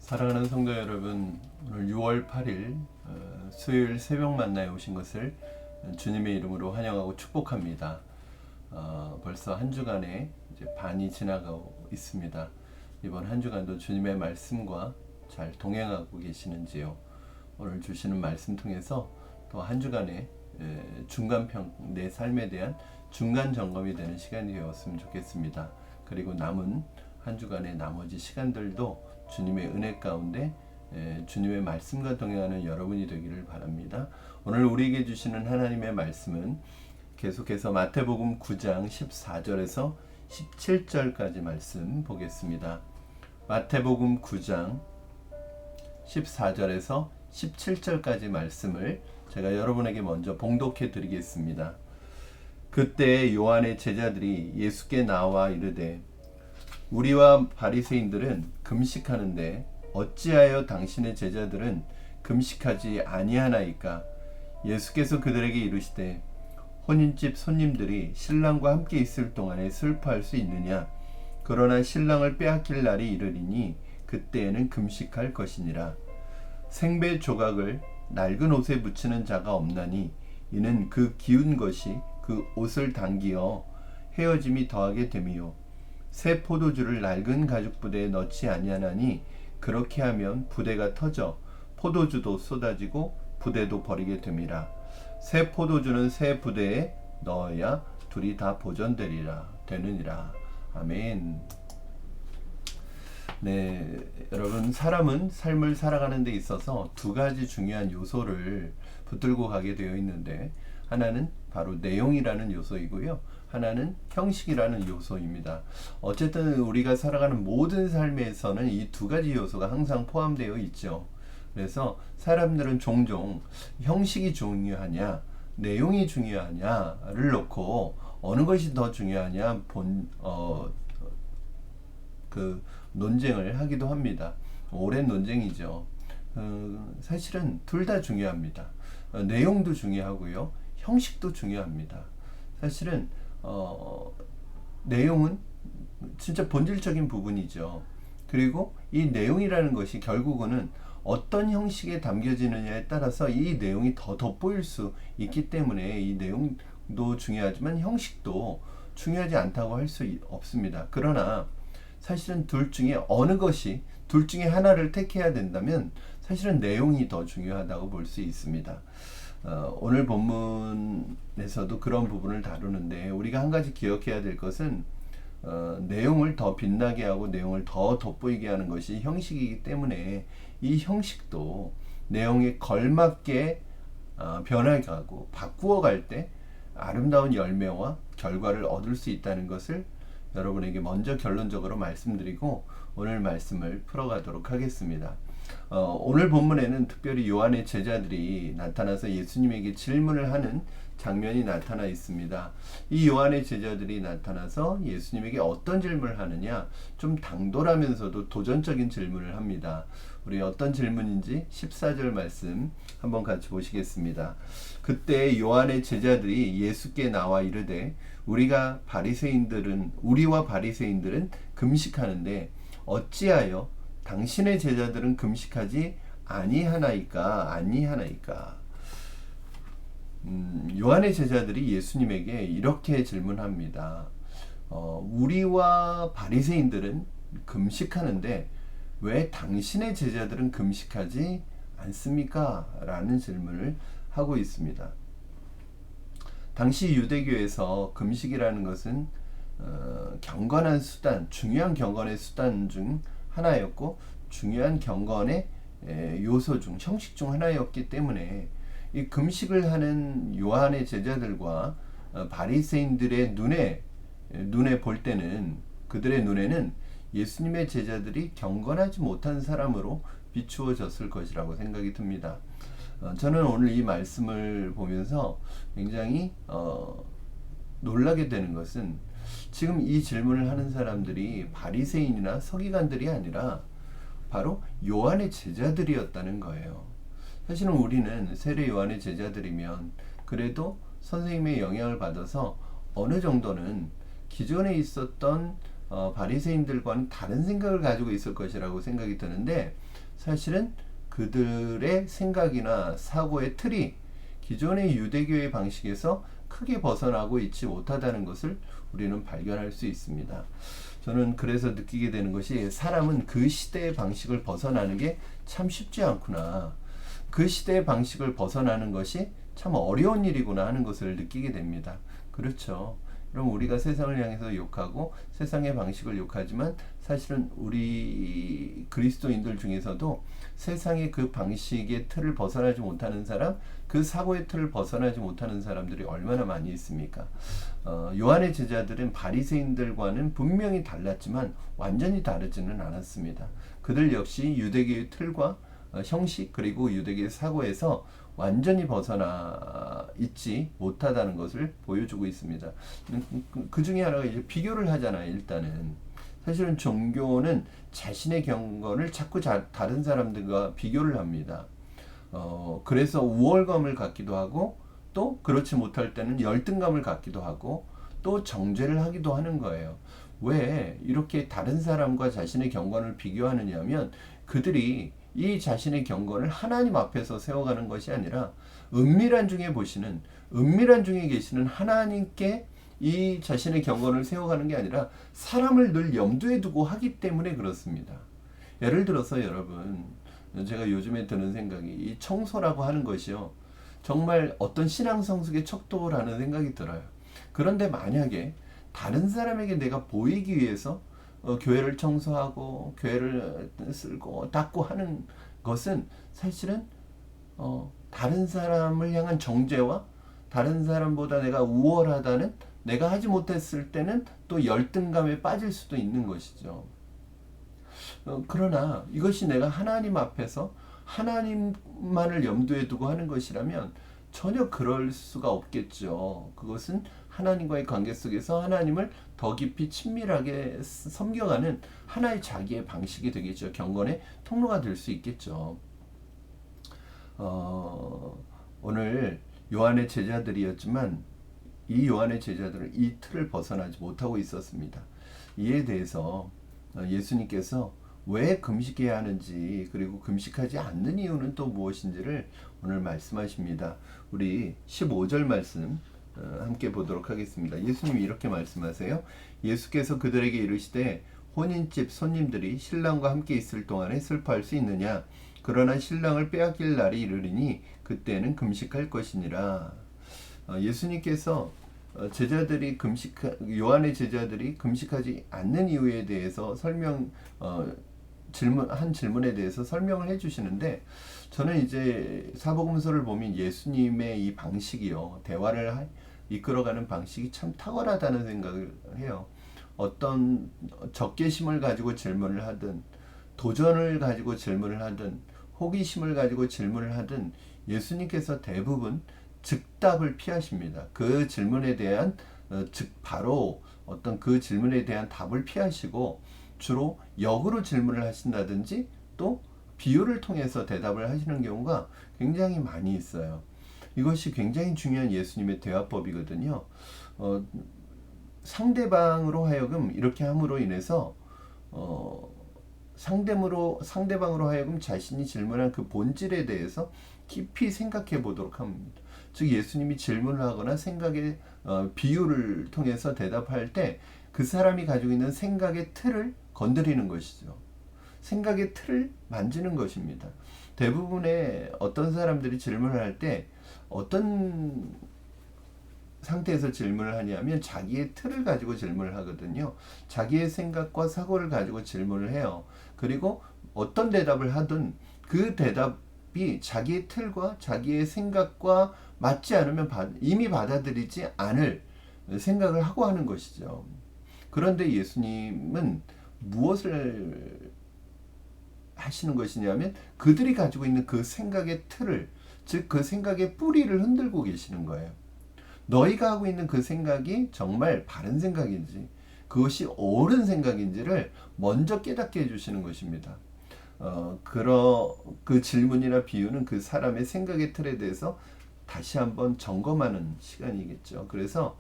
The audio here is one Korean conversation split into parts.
사랑하는 성도 여러분, 오늘 6월 8일 수요일 새벽 만나에 오신 것을 주님의 이름으로 환영하고 축복합니다. 벌써 한 주간의 이제 반이 지나가고 있습니다. 이번 한 주간도 주님의 말씀과 잘 동행하고 계시는지요? 오늘 주시는 말씀 통해서 또 한 주간의 중간평, 내 삶에 대한 중간 점검이 되는 시간이 되었으면 좋겠습니다. 그리고 남은 한 주간의 나머지 시간들도 주님의 은혜 가운데 주님의 말씀과 동행하는 여러분이 되기를 바랍니다. 오늘 우리에게 주시는 하나님의 말씀은 계속해서 마태복음 9장 14절에서 17절까지 말씀 보겠습니다. 마태복음 9장 14절에서 17절까지 말씀을 제가 여러분에게 먼저 봉독해 드리겠습니다. 그때 요한의 제자들이 예수께 나와 이르되 우리와 바리새인들은 금식하는데 어찌하여 당신의 제자들은 금식하지 아니하나이까? 예수께서 그들에게 이르시되 혼인집 손님들이 신랑과 함께 있을 동안에 슬퍼할 수 있느냐? 그러나 신랑을 빼앗길 날이 이르리니 그때에는 금식할 것이니라. 생배 조각을 낡은 옷에 붙이는 자가 없나니 이는 그 기운 것이 그 옷을 당기어 헤어짐이 더하게 됨이요 새 포도주를 낡은 가죽 부대에 넣지 아니하나니 그렇게 하면 부대가 터져 포도주도 쏟아지고 부대도 버리게 됨이라. 새 포도주는 새 부대에 넣어야 둘이 다 되느니라. 아멘. 네, 여러분, 사람은 삶을 살아가는 데 있어서 두 가지 중요한 요소를 붙들고 가게 되어 있는데, 하나는 바로 내용이라는 요소이고요, 하나는 형식이라는 요소입니다. 어쨌든 우리가 살아가는 모든 삶에서는 이 두 가지 요소가 항상 포함되어 있죠. 그래서 사람들은 종종 형식이 중요하냐, 내용이 중요하냐를 놓고 어느 것이 더 중요하냐 논쟁을 하기도 합니다. 오랜 논쟁이죠. 사실은 둘 다 중요합니다. 내용도 중요하고요, 형식도 중요합니다. 사실은 내용은 진짜 본질적인 부분이죠. 그리고 이 내용이라는 것이 결국은 어떤 형식에 담겨지느냐에 따라서 이 내용이 더 돋보일 수 있기 때문에 이 내용도 중요하지만 형식도 중요하지 않다고 할 수 없습니다. 그러나 사실은 둘 중에 하나를 택해야 된다면 사실은 내용이 더 중요하다고 볼 수 있습니다. 오늘 본문에서도 그런 부분을 다루는데, 우리가 한 가지 기억해야 될 것은 내용을 더 빛나게 하고 내용을 더 돋보이게 하는 것이 형식이기 때문에 이 형식도 내용에 걸맞게 변화하고 바꾸어 갈 때 아름다운 열매와 결과를 얻을 수 있다는 것을 여러분에게 먼저 결론적으로 말씀드리고 오늘 말씀을 풀어가도록 하겠습니다. 오늘 본문에는 특별히 요한의 제자들이 나타나서 예수님에게 질문을 하는 장면이 나타나 있습니다. 이 요한의 제자들이 나타나서 예수님에게 어떤 질문을 하느냐, 좀 당돌하면서도 도전적인 질문을 합니다. 우리 어떤 질문인지 14절 말씀 한번 같이 보시겠습니다. 그때 요한의 제자들이 예수께 나와 이르되 우리와 바리새인들은 금식하는데 어찌하여 당신의 제자들은 금식하지 아니하나이까? 요한의 제자들이 예수님에게 이렇게 질문합니다. 우리와 바리새인들은 금식하는데 왜 당신의 제자들은 금식하지 않습니까? 라는 질문을 하고 있습니다. 당시 유대교에서 금식이라는 것은 경건한 수단, 중요한 경건의 수단 중 하나였고 중요한 경건의 요소 중, 형식 중 하나였기 때문에 이 금식을 하는 요한의 제자들과 바리새인들의 눈에 볼 때는, 그들의 눈에는 예수님의 제자들이 경건하지 못한 사람으로 비추어졌을 것이라고 생각이 듭니다. 저는 오늘 이 말씀을 보면서 굉장히 놀라게 되는 것은, 지금 이 질문을 하는 사람들이 바리새인이나 서기관들이 아니라 바로 요한의 제자들이었다는 거예요. 사실은 우리는 세례 요한의 제자들이면 그래도 선생님의 영향을 받아서 어느 정도는 기존에 있었던 바리새인들과는 다른 생각을 가지고 있을 것이라고 생각이 드는데, 사실은 그들의 생각이나 사고의 틀이 기존의 유대교의 방식에서 크게 벗어나고 있지 못하다는 것을 우리는 발견할 수 있습니다. 저는 그래서 느끼게 되는 것이 사람은 그 시대의 방식을 벗어나는 게 참 쉽지 않구나. 그 시대의 방식을 벗어나는 것이 참 어려운 일이구나 하는 것을 느끼게 됩니다. 그렇죠. 그럼 우리가 세상을 향해서 욕하고 세상의 방식을 욕하지만 사실은 우리 그리스도인들 중에서도 세상의 그 방식의 틀을 벗어나지 못하는 사람, 그 사고의 틀을 벗어나지 못하는 사람들이 얼마나 많이 있습니까? 요한의 제자들은 바리새인들과는 분명히 달랐지만 완전히 다르지는 않았습니다. 그들 역시 유대교의 틀과 형식 그리고 유대교의 사고에서 완전히 벗어나 있지 못하다는 것을 보여주고 있습니다. 그 중에 하나가 이제 비교를 하잖아요. 일단은 사실은 종교는 자신의 경건을 자꾸 다른 사람들과 비교를 합니다. 그래서 우월감을 갖기도 하고 또 그렇지 못할 때는 열등감을 갖기도 하고 또 정죄를 하기도 하는 거예요. 왜 이렇게 다른 사람과 자신의 경건을 비교하느냐 하면 그들이 이 자신의 경건을 하나님 앞에서 세워가는 것이 아니라 은밀한 중에 계시는 하나님께 이 자신의 경건을 세워가는 게 아니라 사람을 늘 염두에 두고 하기 때문에 그렇습니다. 예를 들어서 여러분, 제가 요즘에 드는 생각이 이 청소라고 하는 것이요, 정말 어떤 신앙 성숙의 척도라는 생각이 들어요. 그런데 만약에 다른 사람에게 내가 보이기 위해서 교회를 청소하고 교회를 쓸고 닦고 하는 것은 사실은 다른 사람을 향한 정죄와 다른 사람보다 내가 우월하다는, 내가 하지 못했을 때는 또 열등감에 빠질 수도 있는 것이죠. 그러나 이것이 내가 하나님 앞에서 하나님만을 염두에 두고 하는 것이라면 전혀 그럴 수가 없겠죠. 그것은 하나님과의 관계 속에서 하나님을 더 깊이 친밀하게 섬겨가는 하나의 자기의 방식이 되겠죠. 경건의 통로가 될 수 있겠죠. 오늘 요한의 제자들이었지만 이 요한의 제자들은 이 틀을 벗어나지 못하고 있었습니다. 이에 대해서 예수님께서 왜 금식해야 하는지, 그리고 금식하지 않는 이유는 또 무엇인지를 오늘 말씀하십니다. 우리 15절 말씀 함께 보도록 하겠습니다. 예수님이 이렇게 말씀하세요. 예수께서 그들에게 이르시되 혼인집 손님들이 신랑과 함께 있을 동안에 슬퍼할 수 있느냐? 그러나 신랑을 빼앗길 날이 이르리니 그때는 금식할 것이니라. 예수님께서 요한의 제자들이 금식하지 않는 이유에 대해서 질문에 대해서 설명을 해주시는데, 저는 이제 사복음서를 보면 예수님의 이 방식이요, 대화를 이끌어가는 방식이 참 탁월하다는 생각을 해요. 어떤 적개심을 가지고 질문을 하든, 도전을 가지고 질문을 하든, 호기심을 가지고 질문을 하든, 예수님께서 대부분 즉답을 피하십니다. 그 질문에 대한 바로 어떤 그 질문에 대한 답을 피하시고 주로 역으로 질문을 하신다든지 또 비유를 통해서 대답을 하시는 경우가 굉장히 많이 있어요. 이것이 굉장히 중요한 예수님의 대화법이거든요. 상대방으로 하여금 이렇게 함으로 인해서 상대방으로 하여금 자신이 질문한 그 본질에 대해서 깊이 생각해 보도록 합니다. 즉 예수님이 질문을 하거나 생각의 비유를 통해서 대답할 때 그 사람이 가지고 있는 생각의 틀을 건드리는 것이죠. 생각의 틀을 만지는 것입니다. 대부분의 어떤 사람들이 질문을 할 때 어떤 상태에서 질문을 하냐면 자기의 틀을 가지고 질문을 하거든요. 자기의 생각과 사고를 가지고 질문을 해요. 그리고 어떤 대답을 하든 그 대답이 자기의 틀과 자기의 생각과 맞지 않으면 이미 받아들이지 않을 생각을 하고 하는 것이죠. 그런데 예수님은 무엇을 하시는 것이냐면 그들이 가지고 있는 그 생각의 틀을, 즉 그 생각의 뿌리를 흔들고 계시는 거예요. 너희가 하고 있는 그 생각이 정말 바른 생각인지, 그것이 옳은 생각인지를 먼저 깨닫게 해주시는 것입니다. 그 질문이나 비유는 그 사람의 생각의 틀에 대해서 다시 한번 점검하는 시간이겠죠. 그래서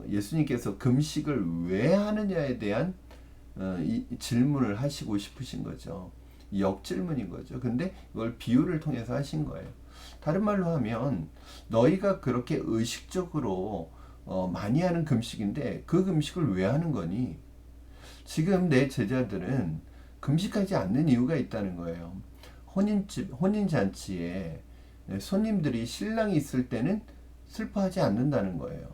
예수님께서 금식을 왜 하느냐에 대한 이 질문을 하시고 싶으신 거죠. 역질문인 거죠. 근데 이걸 비유를 통해서 하신 거예요. 다른 말로 하면 너희가 그렇게 의식적으로 많이 하는 금식인데 그 금식을 왜 하는 거니? 지금 내 제자들은 금식하지 않는 이유가 있다는 거예요. 혼인잔치에 손님들이 신랑이 있을 때는 슬퍼하지 않는다는 거예요.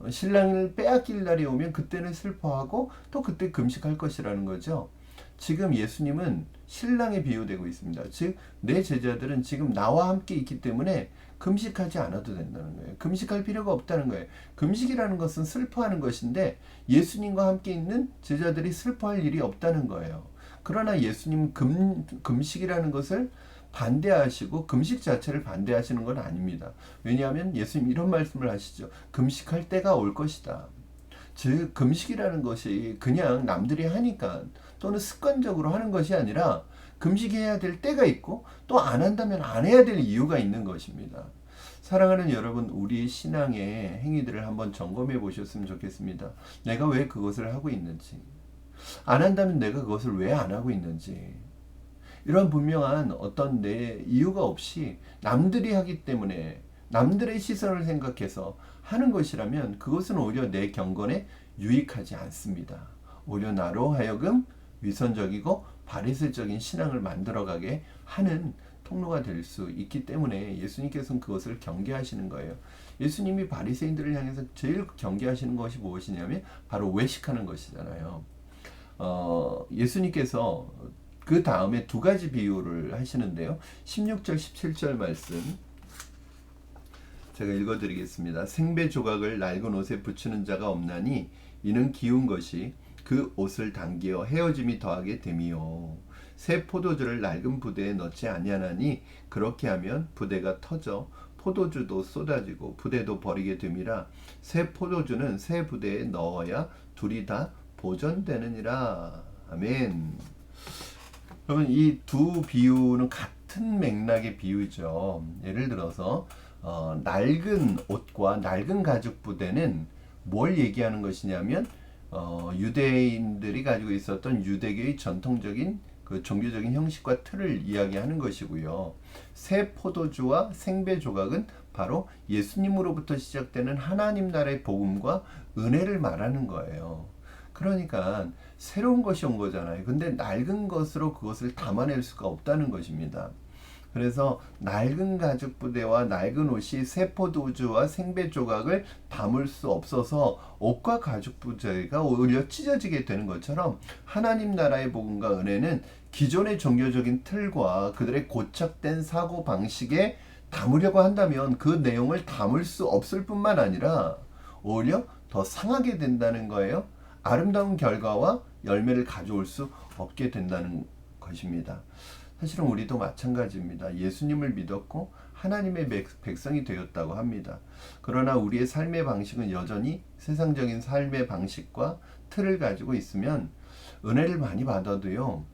신랑을 빼앗길 날이 오면 그때는 슬퍼하고 또 그때 금식할 것이라는 거죠. 지금 예수님은 신랑에 비유되고 있습니다. 즉, 내 제자들은 지금 나와 함께 있기 때문에 금식하지 않아도 된다는 거예요. 금식할 필요가 없다는 거예요. 금식이라는 것은 슬퍼하는 것인데 예수님과 함께 있는 제자들이 슬퍼할 일이 없다는 거예요. 그러나 예수님은 금식이라는 것을 반대하시고 금식 자체를 반대하시는 건 아닙니다. 왜냐하면 예수님 이런 말씀을 하시죠. 금식할 때가 올 것이다. 즉 금식이라는 것이 그냥 남들이 하니까 또는 습관적으로 하는 것이 아니라 금식해야 될 때가 있고 또 안 한다면 안 해야 될 이유가 있는 것입니다. 사랑하는 여러분, 우리 신앙의 행위들을 한번 점검해 보셨으면 좋겠습니다. 내가 왜 그것을 하고 있는지, 안 한다면 내가 그것을 왜 안 하고 있는지, 이런 분명한 어떤 내 이유가 없이 남들이 하기 때문에 남들의 시선을 생각해서 하는 것이라면 그것은 오히려 내 경건에 유익하지 않습니다. 오히려 나로 하여금 위선적이고 바리새적인 신앙을 만들어가게 하는 통로가 될 수 있기 때문에 예수님께서는 그것을 경계하시는 거예요. 예수님이 바리새인들을 향해서 제일 경계하시는 것이 무엇이냐면 바로 외식하는 것이잖아요. 예수님께서 그 다음에 두 가지 비유를 하시는데요. 16절, 17절 말씀 제가 읽어드리겠습니다. 생배 조각을 낡은 옷에 붙이는 자가 없나니 이는 기운 것이 그 옷을 당기어 헤어짐이 더하게 됨이요. 새 포도주를 낡은 부대에 넣지 아니하나니 그렇게 하면 부대가 터져 포도주도 쏟아지고 부대도 버리게 됨이라. 새 포도주는 새 부대에 넣어야 둘이 다 보존되느니라. 아멘. 여러분, 이 두 비유는 같은 맥락의 비유죠. 예를 들어서 낡은 옷과 낡은 가죽 부대는 뭘 얘기하는 것이냐면 유대인들이 가지고 있었던 유대교의 전통적인 그 종교적인 형식과 틀을 이야기하는 것이고요. 새 포도주와 생배 조각은 바로 예수님으로부터 시작되는 하나님 나라의 복음과 은혜를 말하는 거예요. 그러니까 새로운 것이 온 거잖아요. 근데 낡은 것으로 그것을 담아낼 수가 없다는 것입니다. 그래서 낡은 가죽 부대와 낡은 옷이 새 포도주와 생배 조각을 담을 수 없어서 옷과 가죽 부대가 오히려 찢어지게 되는 것처럼 하나님 나라의 복음과 은혜는 기존의 종교적인 틀과 그들의 고착된 사고 방식에 담으려고 한다면 그 내용을 담을 수 없을 뿐만 아니라 오히려 더 상하게 된다는 거예요. 아름다운 결과와 열매를 가져올 수 없게 된다는 것입니다. 사실은 우리도 마찬가지입니다. 예수님을 믿었고 하나님의 백성이 되었다고 합니다. 그러나 우리의 삶의 방식은 여전히 세상적인 삶의 방식과 틀을 가지고 있으면 은혜를 많이 받아도요,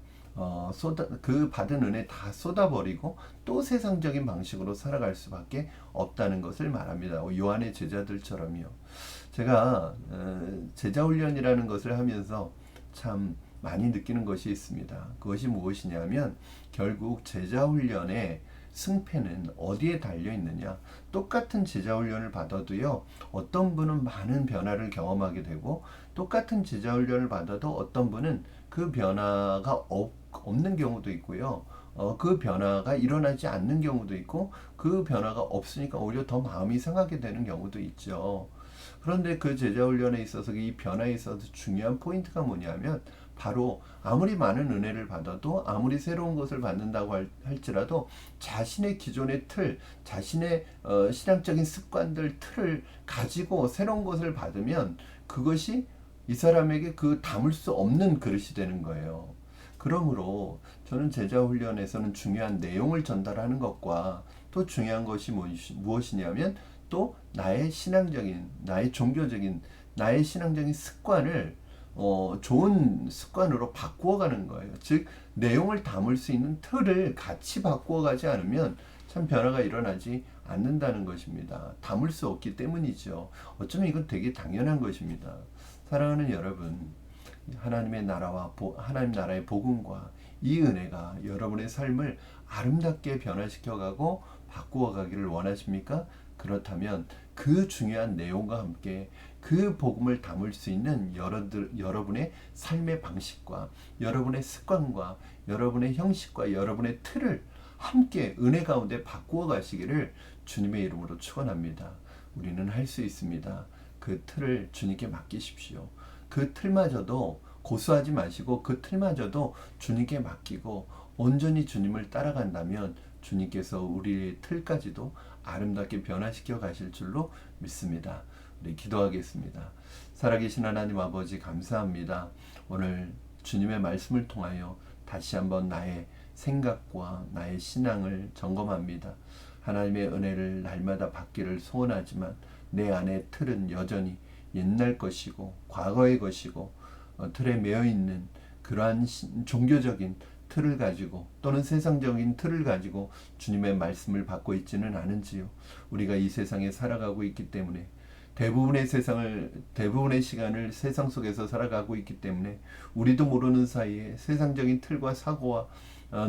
그 받은 은혜 다 쏟아버리고 또 세상적인 방식으로 살아갈 수밖에 없다는 것을 말합니다. 요한의 제자들처럼요. 제가 제자훈련이라는 것을 하면서 참 많이 느끼는 것이 있습니다. 그것이 무엇이냐면 결국 제자훈련의 승패는 어디에 달려 있느냐. 똑같은 제자훈련을 받아도요, 어떤 분은 많은 변화를 경험하게 되고 똑같은 제자훈련을 받아도 어떤 분은 그 변화가 없는 경우도 있고요. 그 변화가 일어나지 않는 경우도 있고 그 변화가 없으니까 오히려 더 마음이 상하게 되는 경우도 있죠. 그런데 그 제자훈련에 있어서 이 변화에 있어서 중요한 포인트가 뭐냐면 바로 아무리 많은 은혜를 받아도 아무리 새로운 것을 받는다고 할지라도 자신의 기존의 틀, 자신의 신앙적인 습관들 틀을 가지고 새로운 것을 받으면 그것이 이 사람에게 그 담을 수 없는 그릇이 되는 거예요. 그러므로 저는 제자훈련에서는 중요한 내용을 전달하는 것과 또 중요한 것이 무엇이냐면 또 나의 신앙적인, 나의 종교적인, 나의 신앙적인 습관을 좋은 습관으로 바꾸어가는 거예요. 즉 내용을 담을 수 있는 틀을 같이 바꾸어가지 않으면 참 변화가 일어나지 않는다는 것입니다. 담을 수 없기 때문이죠. 어쩌면 이건 되게 당연한 것입니다. 사랑하는 여러분, 하나님의 나라와 하나님 나라의 복음과 이 은혜가 여러분의 삶을 아름답게 변화시켜가고 바꾸어 가기를 원하십니까? 그렇다면 그 중요한 내용과 함께 그 복음을 담을 수 있는 여러분의 삶의 방식과 여러분의 습관과 여러분의 형식과 여러분의 틀을 함께 은혜 가운데 바꾸어 가시기를 주님의 이름으로 축원합니다. 우리는 할 수 있습니다. 그 틀을 주님께 맡기십시오. 그 틀마저도 고수하지 마시고 그 틀마저도 주님께 맡기고 온전히 주님을 따라간다면 주님께서 우리의 틀까지도 아름답게 변화시켜 가실 줄로 믿습니다. 우리 기도하겠습니다. 살아계신 하나님 아버지 감사합니다. 오늘 주님의 말씀을 통하여 다시 한번 나의 생각과 나의 신앙을 점검합니다. 하나님의 은혜를 날마다 받기를 소원하지만 내 안의 틀은 여전히 옛날 것이고 과거의 것이고 틀에 매여 있는 그러한 종교적인 틀을 가지고 또는 세상적인 틀을 가지고 주님의 말씀을 받고 있지는 않은지요. 우리가 이 세상에 살아가고 있기 때문에 대부분의 시간을 세상 속에서 살아가고 있기 때문에 우리도 모르는 사이에 세상적인 틀과 사고와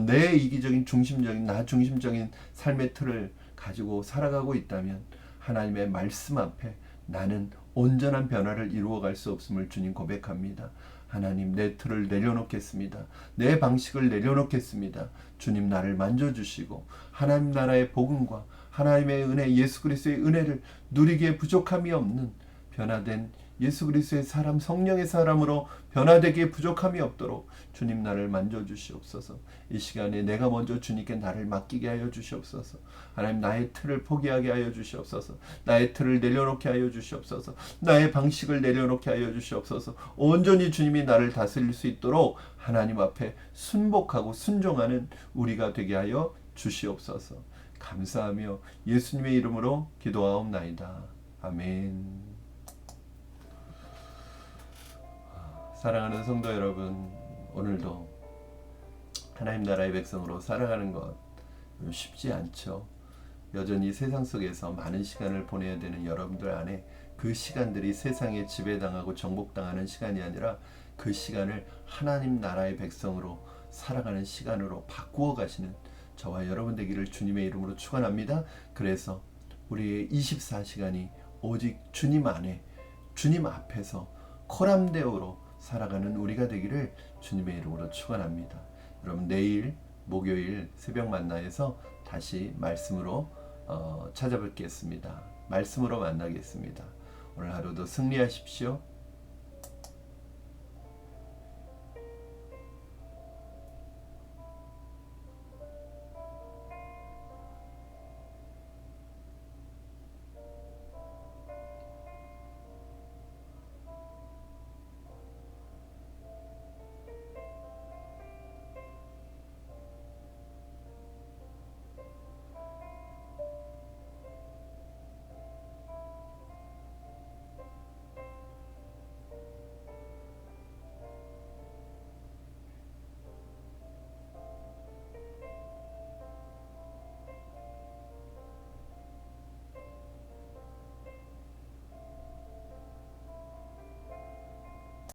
내 이기적인 중심적인 나 중심적인 삶의 틀을 가지고 살아가고 있다면 하나님의 말씀 앞에 나는 온전한 변화를 이루어갈 수 없음을 주님 고백합니다. 하나님 내 틀을 내려놓겠습니다. 내 방식을 내려놓겠습니다. 주님 나를 만져주시고 하나님 나라의 복음과 하나님의 은혜 예수 그리스도의 은혜를 누리기에 부족함이 없는 변화된 예수 그리스도의 사람 성령의 사람으로 변화되기에 부족함이 없도록 주님 나를 만져주시옵소서. 이 시간에 내가 먼저 주님께 나를 맡기게 하여 주시옵소서. 하나님 나의 틀을 포기하게 하여 주시옵소서. 나의 틀을 내려놓게 하여 주시옵소서. 나의 방식을 내려놓게 하여 주시옵소서. 온전히 주님이 나를 다스릴 수 있도록 하나님 앞에 순복하고 순종하는 우리가 되게 하여 주시옵소서. 감사하며 예수님의 이름으로 기도하옵나이다. 아멘. 사랑하는 성도 여러분, 오늘도 하나님 나라의 백성으로 살아가는 것 쉽지 않죠. 여전히 세상 속에서 많은 시간을 보내야 되는 여러분들 안에 그 시간들이 세상에 지배당하고 정복당하는 시간이 아니라 그 시간을 하나님 나라의 백성으로 살아가는 시간으로 바꾸어 가시는 저와 여러분 되기를 주님의 이름으로 축원합니다. 그래서 우리의 24시간이 오직 주님 안에 주님 앞에서 코람데오로 살아가는 우리가 되기를 주님의 이름으로 축원합니다. 여러분 내일 목요일 새벽 만나에서 다시 말씀으로 찾아뵙겠습니다. 말씀으로 만나겠습니다. 오늘 하루도 승리하십시오.